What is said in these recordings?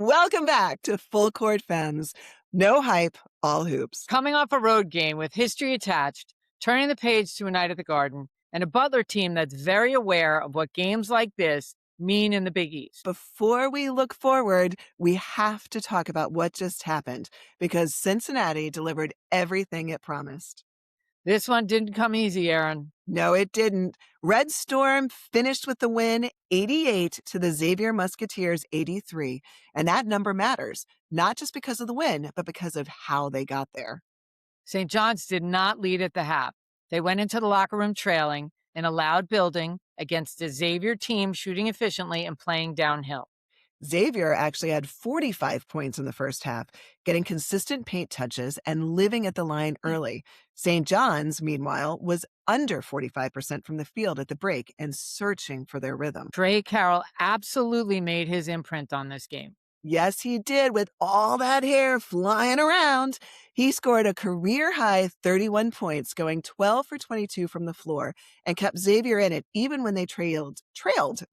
Welcome back to Full Court Femmes. No hype, all hoops. Coming off a road game with history attached, turning the page to a night at the Garden, and a Butler team that's very aware of what games like this mean in the Big East. Before we look forward, we have to talk about what just happened because Cincinnati delivered everything it promised. This one didn't come easy, Erin. No, it didn't. Red Storm finished with the win, 88 to the Xavier Musketeers 83. And that number matters, not just because of the win, but because of how they got there. St. John's did not lead at the half. They went into the locker room trailing in a loud building against a Xavier team shooting efficiently and playing downhill. Xavier actually had 45 points in the first half, getting consistent paint touches and living at the line early. St. John's, meanwhile, was under 45% from the field at the break and searching for their rhythm. Trey Carroll absolutely made his imprint on this game. Yes, he did, with all that hair flying around. He scored a career-high 31 points, going 12 for 22 from the floor, and kept Xavier in it even when they trailed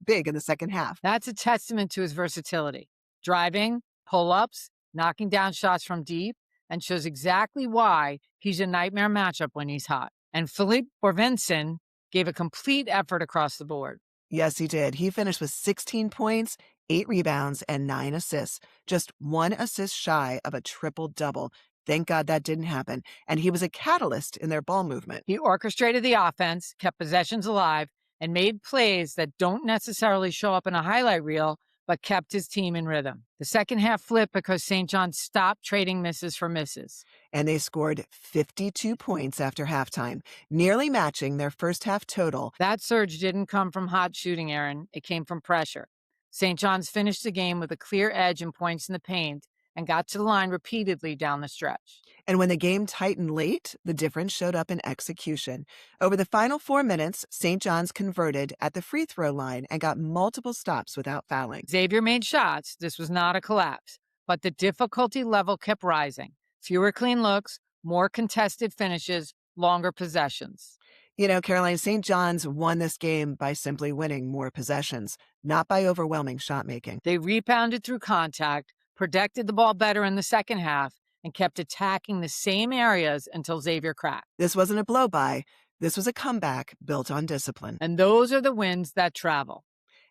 big in the second half. That's a testament to his versatility. Driving, pull-ups, knocking down shots from deep, and shows exactly why he's a nightmare matchup when he's hot. And Philippe Borvenson gave a complete effort across the board. Yes, he did. He finished with 16 points, 8 rebounds, and 9 assists, just 1 assist shy of a triple-double. Thank God that didn't happen. And he was a catalyst in their ball movement. He orchestrated the offense, kept possessions alive, and made plays that don't necessarily show up in a highlight reel, but kept his team in rhythm. The second half flipped because St. John stopped trading misses for misses. And they scored 52 points after halftime, nearly matching their first half total. That surge didn't come from hot shooting, Erin. It came from pressure. St. John's finished the game with a clear edge and points in the paint and got to the line repeatedly down the stretch. And when the game tightened late, the difference showed up in execution. Over the final 4 minutes, St. John's converted at the free throw line and got multiple stops without fouling. Xavier made shots. This was not a collapse, but the difficulty level kept rising. Fewer clean looks, more contested finishes, longer possessions. You know, Caroline, St. John's won this game by simply winning more possessions, not by overwhelming shot making. They rebounded through contact, protected the ball better in the second half, and kept attacking the same areas until Xavier cracked. This wasn't a blow-by. This was a comeback built on discipline. And those are the wins that travel.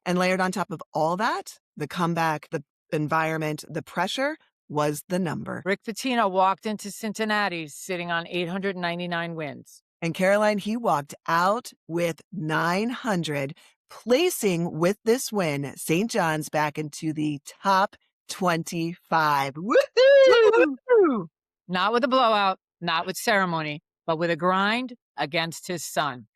And layered on top of all that, the comeback, the environment, the pressure was the number. Rick Pitino walked into Cincinnati sitting on 899 wins. And Caroline, he walked out with 900, placing with this win St. John's back into the top 25. Woo-hoo! Not with a blowout, not with ceremony, but with a grind against his son.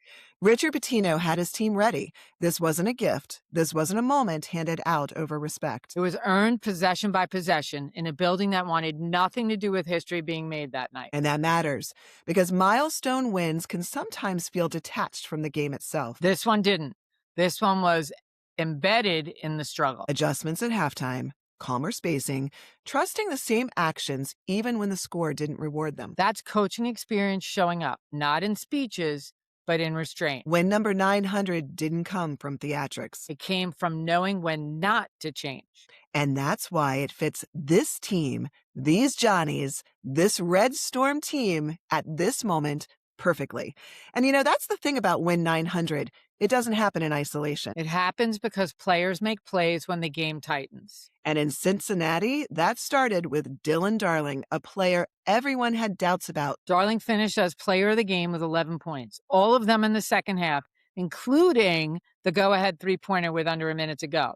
Richard Pitino had his team ready. This wasn't a gift. This wasn't a moment handed out over respect. It was earned possession by possession in a building that wanted nothing to do with history being made that night. And that matters because milestone wins can sometimes feel detached from the game itself. This one didn't. This one was embedded in the struggle. Adjustments at halftime, calmer spacing, trusting the same actions even when the score didn't reward them. That's coaching experience showing up, not in speeches, but in restraint. When number 900 didn't come from theatrics. It came from knowing when not to change. And that's why it fits this team, these Johnnies, this Red Storm team at this moment perfectly. And you know, that's the thing about Win 900. It doesn't happen in isolation. It happens because players make plays when the game tightens. And in Cincinnati, that started with Dylan Darling, a player everyone had doubts about. Darling finished as player of the game with 11 points, all of them in the second half, including the go-ahead three-pointer with under a minute to go.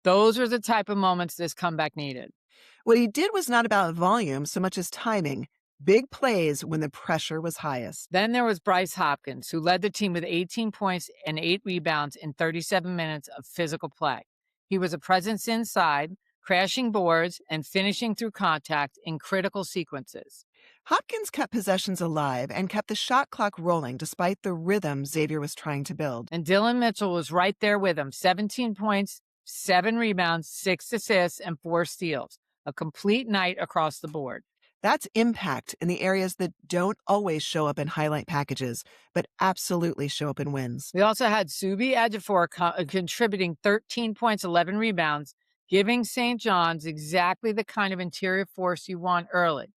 Those were the type of moments this comeback needed. What he did was not about volume so much as timing. Big plays when the pressure was highest. Then there was Bryce Hopkins, who led the team with 18 points and 8 rebounds in 37 minutes of physical play. He was a presence inside, crashing boards and finishing through contact in critical sequences. Hopkins kept possessions alive and kept the shot clock rolling despite the rhythm Xavier was trying to build. And Dylan Mitchell was right there with him, 17 points, 7 rebounds, 6 assists, and 4 steals. A complete night across the board. That's impact in the areas that don't always show up in highlight packages, but absolutely show up in wins. We also had Subi Ejiofor contributing 13 points, 11 rebounds. giving St. John's exactly the kind of interior force you want early.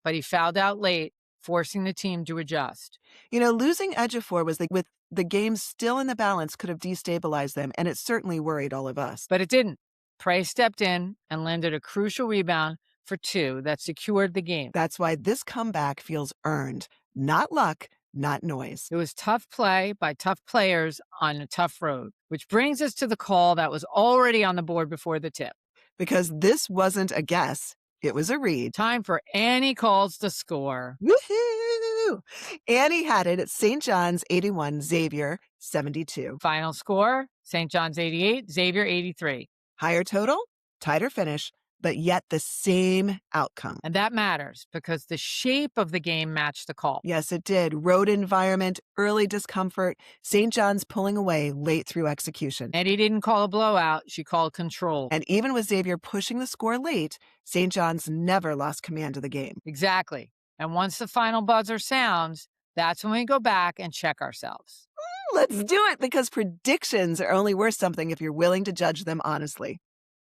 But he fouled out late, forcing the team to adjust. Losing Ejiofor with the game still in the balance could have destabilized them, and it certainly worried all of us. But it didn't. Prey stepped in and landed a crucial rebound for 2 that secured the game. That's why this comeback feels earned, not luck, not noise. It was tough play by tough players on a tough road, which brings us to the call that was already on the board before the tip. Because this wasn't a guess, it was a read. Time for Annie calls to score. Woohoo! Annie had it at St. John's 81, Xavier 72. Final score, St. John's 88, Xavier 83. Higher total, tighter finish, but yet the same outcome. And that matters because the shape of the game matched the call. Yes, it did. Road environment, early discomfort, St. John's pulling away late through execution. Eddie didn't call a blowout. She called control. And even with Xavier pushing the score late, St. John's never lost command of the game. Exactly. And once the final buzzer sounds, that's when we go back and check ourselves. Let's do it, because predictions are only worth something if you're willing to judge them honestly.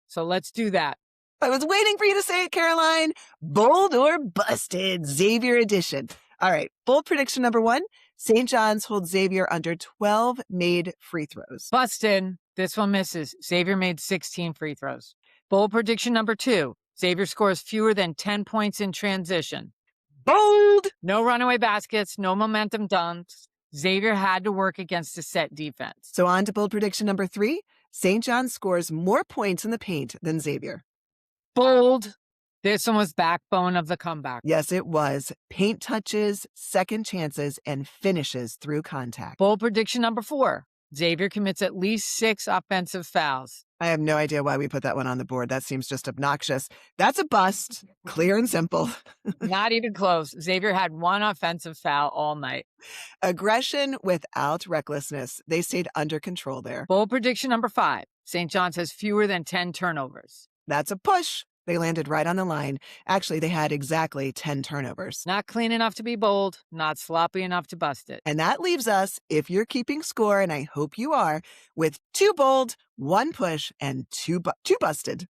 So let's do that. I was waiting for you to say it, Caroline. Bold or busted, Xavier edition. All right, bold prediction number 1, St. John's holds Xavier under 12 made free throws. Busted. This one misses. Xavier made 16 free throws. Bold prediction number 2, Xavier scores fewer than 10 points in transition. Bold! No runaway baskets, no momentum dunks. Xavier had to work against a set defense. So on to bold prediction number 3, St. John's scores more points in the paint than Xavier. Bold. This one was backbone of the comeback. Yes, it was. Paint touches, second chances, and finishes through contact. Bold prediction number 4, Xavier commits at least 6 offensive fouls. I have no idea why we put that one on the board. That seems just obnoxious. That's a bust. Clear and simple. Not even close. Xavier had 1 offensive foul all night. Aggression without recklessness. They stayed under control there. Bold prediction number 5, St. John's has fewer than 10 turnovers. That's a push. They landed right on the line. Actually, they had exactly 10 turnovers. Not clean enough to be bold, not sloppy enough to bust it. And that leaves us, if you're keeping score, and I hope you are, with 2 bold, 1 push, and 2 busted.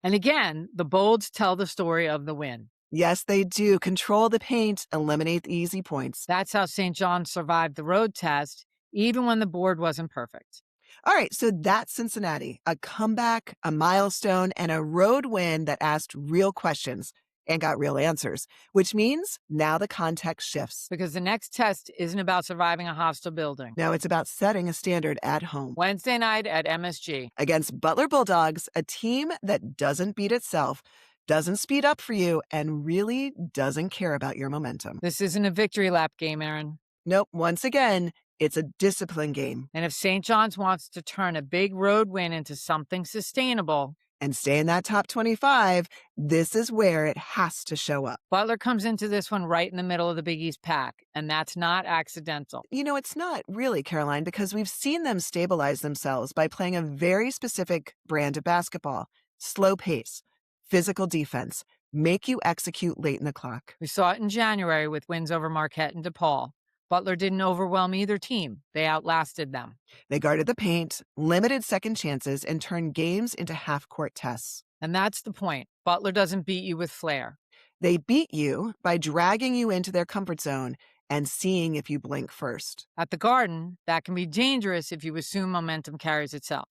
And again, the bolds tell the story of the win. Yes, they do. Control the paint, eliminate the easy points. That's how St. John's survived the road test, even when the board wasn't perfect. All right, so that's Cincinnati, a comeback, a milestone, and a road win that asked real questions and got real answers, which means now the context shifts. Because the next test isn't about surviving a hostile building. No, it's about setting a standard at home. Wednesday night at MSG. Against Butler Bulldogs, a team that doesn't beat itself, doesn't speed up for you, and really doesn't care about your momentum. This isn't a victory lap game, Erin. Nope, once again, it's a discipline game. And if St. John's wants to turn a big road win into something sustainable and stay in that top 25, this is where it has to show up. Butler comes into this one right in the middle of the Big East pack, and that's not accidental. It's not really, Caroline, because we've seen them stabilize themselves by playing a very specific brand of basketball. Slow pace, physical defense, make you execute late in the clock. We saw it in January with wins over Marquette and DePaul. Butler didn't overwhelm either team. They outlasted them. They guarded the paint, limited second chances, and turned games into half-court tests. And that's the point. Butler doesn't beat you with flair. They beat you by dragging you into their comfort zone and seeing if you blink first. At the Garden, that can be dangerous if you assume momentum carries itself.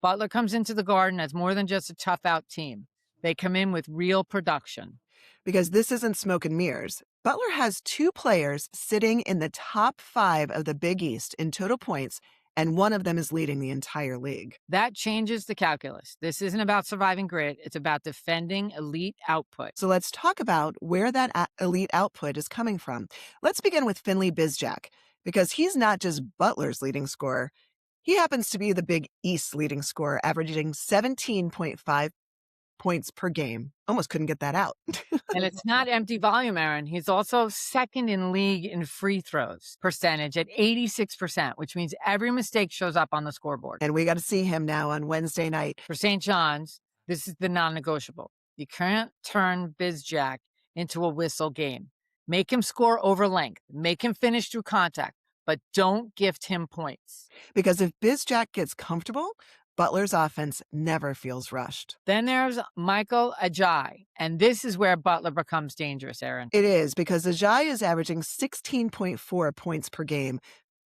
Butler comes into the Garden as more than just a tough-out team. They come in with real production. Because this isn't smoke and mirrors. Butler has 2 players sitting in the top 5 of the Big East in total points, and one of them is leading the entire league. That changes the calculus. This isn't about surviving grit. It's about defending elite output. So let's talk about where that elite output is coming from. Let's begin with Finley Bizjack, because he's not just Butler's leading scorer. He happens to be the Big East leading scorer, averaging 17.5 points per game. Almost couldn't get that out. And it's not empty volume, Erin. He's also second in league in free throws percentage at 86%, which means every mistake shows up on the scoreboard. And we got to see him now on Wednesday night. For St. John's, this is the non-negotiable. You can't turn Bizjack into a whistle game. Make him score over length. Make him finish through contact. But don't gift him points. Because if Bizjack gets comfortable, Butler's offense never feels rushed. Then there's Michael Ajayi, and this is where Butler becomes dangerous, Erin. It is, because Ajayi is averaging 16.4 points per game.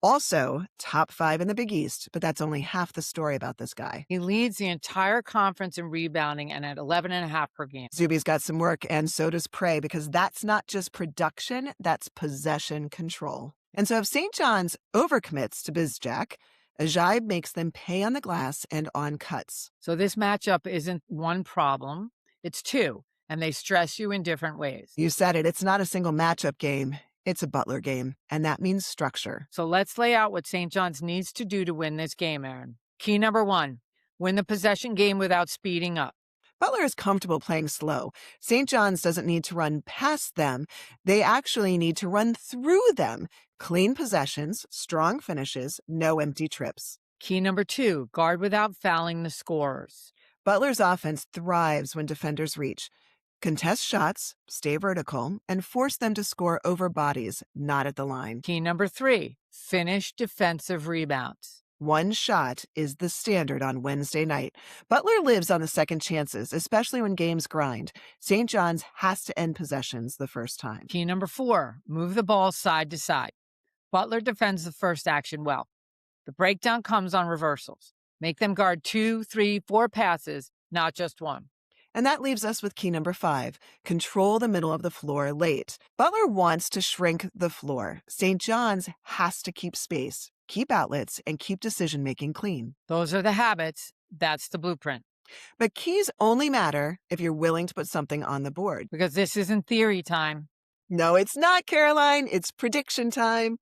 Also, top 5 in the Big East, but that's only half the story about this guy. He leads the entire conference in rebounding and at 11.5 per game. Zuby's got some work, and so does Prey, because that's not just production, that's possession control. And so if St. John's overcommits to Bizjack, Ajayi makes them pay on the glass and on cuts. So this matchup isn't one problem, it's two, and they stress you in different ways. You said it, it's not a single matchup game. It's a Butler game, and that means structure. So let's lay out what St. John's needs to do to win this game, Erin. Key number 1, win the possession game without speeding up. Butler is comfortable playing slow. St. John's doesn't need to run past them. They actually need to run through them. Clean possessions, strong finishes, no empty trips. Key number 2, guard without fouling the scorers. Butler's offense thrives when defenders reach. Contest shots, stay vertical, and force them to score over bodies, not at the line. Key number 3, finish defensive rebounds. One shot is the standard on Wednesday night. Butler lives on the second chances, especially when games grind. St. John's has to end possessions the first time. Key number 4, move the ball side to side. Butler defends the first action well. The breakdown comes on reversals. Make them guard 2, 3, 4 passes, not just one. And that leaves us with key number 5, control the middle of the floor late. Butler wants to shrink the floor. St. John's has to keep space, keep outlets, and keep decision-making clean. Those are the habits. That's the blueprint. But keys only matter if you're willing to put something on the board. Because this isn't theory time. No, it's not, Caroline. It's prediction time.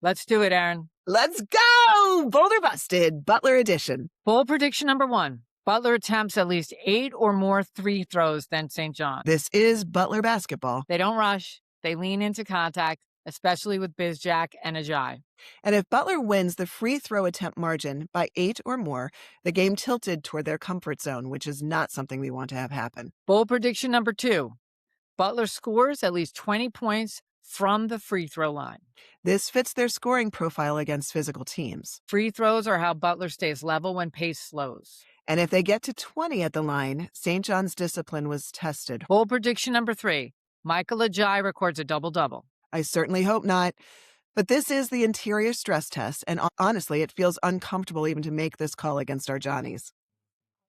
Let's do it, Erin. Let's go! Boulder Busted, Butler edition. Bold prediction number 1. Butler attempts at least 8 or more free throws than St. John. This is Butler basketball. They don't rush. They lean into contact, especially with Bizjack and Ajayi. And if Butler wins the free throw attempt margin by 8 or more, the game tilted toward their comfort zone, which is not something we want to have happen. Bold prediction number 2. Butler scores at least 20 points from the free throw line. This fits their scoring profile against physical teams. Free throws are how Butler stays level when pace slows. And if they get to 20 at the line, St. John's discipline was tested. Bold prediction number 3. Michael Ajayi records a double-double. I certainly hope not. But this is the interior stress test, and honestly, it feels uncomfortable even to make this call against our Johnnies.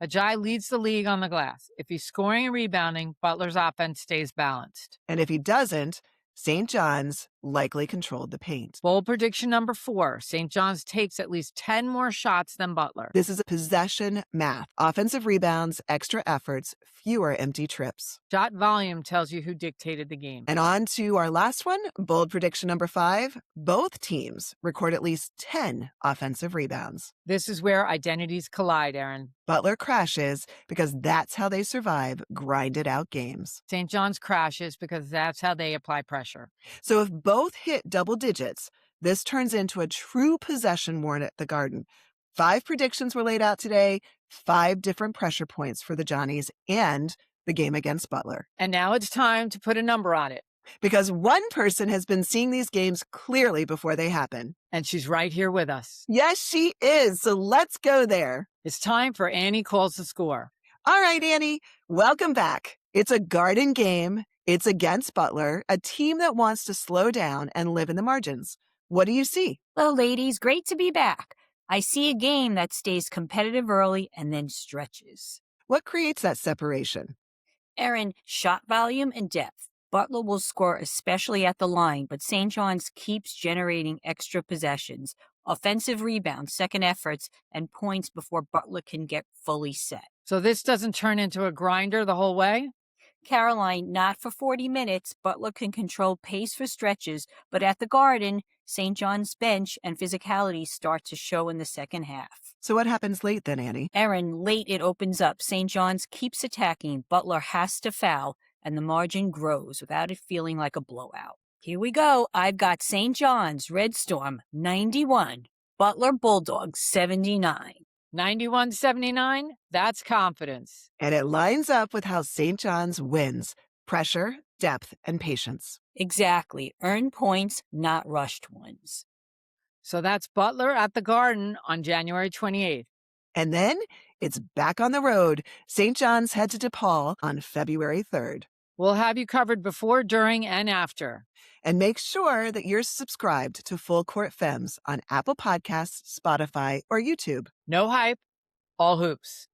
Ajayi leads the league on the glass. If he's scoring and rebounding, Butler's offense stays balanced. And if he doesn't, St. John's likely controlled the paint. Bold prediction number 4. St. John's takes at least 10 more shots than Butler. This is a possession math. Offensive rebounds, extra efforts, fewer empty trips. Shot volume tells you who dictated the game. And on to our last one, bold prediction number 5. Both teams record at least 10 offensive rebounds. This is where identities collide, Erin. Butler crashes because that's how they survive grinded out games. St. John's crashes because that's how they apply pressure. So if both hit double digits, this turns into a true possession war at the Garden. 5 predictions were laid out today, 5 different pressure points for the Johnnies and the game against Butler. And now it's time to put a number on it. Because one person has been seeing these games clearly before they happen. And she's right here with us. Yes, she is. So let's go there. It's time for Annie Calls the Score. All right, Annie, welcome back. It's a Garden game. It's against Butler, a team that wants to slow down and live in the margins. What do you see? Hello, ladies. Great to be back. I see a game that stays competitive early and then stretches. What creates that separation? Erin, shot volume and depth. Butler will score especially at the line, but St. John's keeps generating extra possessions, offensive rebounds, second efforts, and points before Butler can get fully set. So this doesn't turn into a grinder the whole way? Caroline, not for 40 minutes. Butler can control pace for stretches, but at the Garden, St. John's bench and physicality start to show in the second half. So what happens late then, Annie? Erin, late it opens up. St. John's keeps attacking. Butler has to foul, and the margin grows without it feeling like a blowout. Here we go. I've got St. John's Red Storm 91, Butler Bulldogs 79. 91-79, that's confidence. And it lines up with how St. John's wins. Pressure, depth, and patience. Exactly. Earned points, not rushed ones. So that's Butler at the Garden on January 28th. And then it's back on the road. St. John's head to DePaul on February 3rd. We'll have you covered before, during, and after. And make sure that you're subscribed to Full Court Femmes on Apple Podcasts, Spotify, or YouTube. No hype, all hoops.